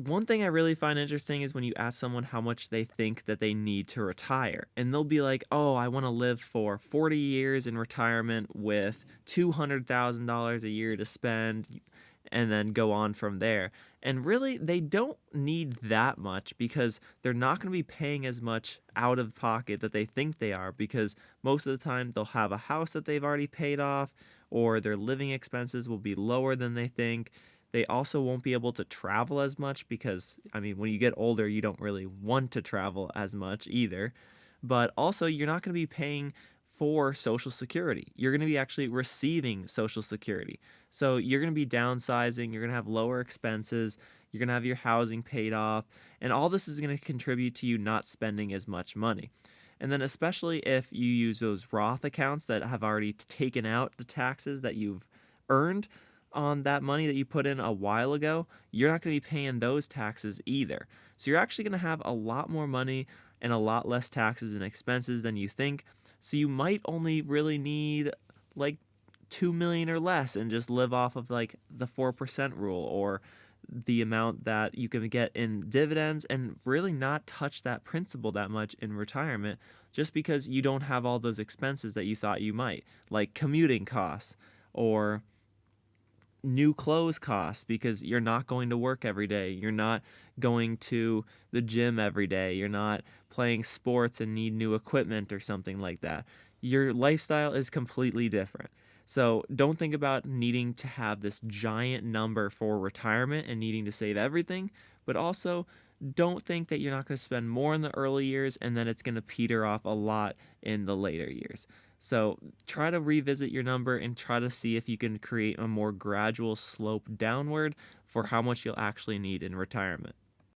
one thing I really find interesting is when you ask someone how much they think that they need to retire. And they'll be like, oh, I want to live for 40 years in retirement with $200,000 a year to spend and then go on from there. And really, they don't need that much because they're not going to be paying as much out of pocket that they think they are, because most of the time they'll have a house that they've already paid off, or their living expenses will be lower than they think. They also won't be able to travel as much because, I mean, when you get older, you don't really want to travel as much either. But also, you're not going to be paying for Social Security. You're going to be actually receiving Social Security. So you're going to be downsizing, you're going to have lower expenses, you're going to have your housing paid off, and all this is going to contribute to you not spending as much money. And then, especially if you use those Roth accounts that have already taken out the taxes that you've earned on that money that you put in a while ago, you're not going to be paying those taxes either. So you're actually going to have a lot more money and a lot less taxes and expenses than you think. So you might only really need like 2 million or less and just live off of like the 4% rule, or the amount that you can get in dividends, and really not touch that principal that much in retirement, just because you don't have all those expenses that you thought you might, like commuting costs or new clothes costs, because you're not going to work every day. You're not going to the gym every day. You're not playing sports and need new equipment or something like that. Your lifestyle is completely different. So don't think about needing to have this giant number for retirement and needing to save everything, but also don't think that you're not going to spend more in the early years and then it's going to peter off a lot in the later years. So try to revisit your number and try to see if you can create a more gradual slope downward for how much you'll actually need in retirement.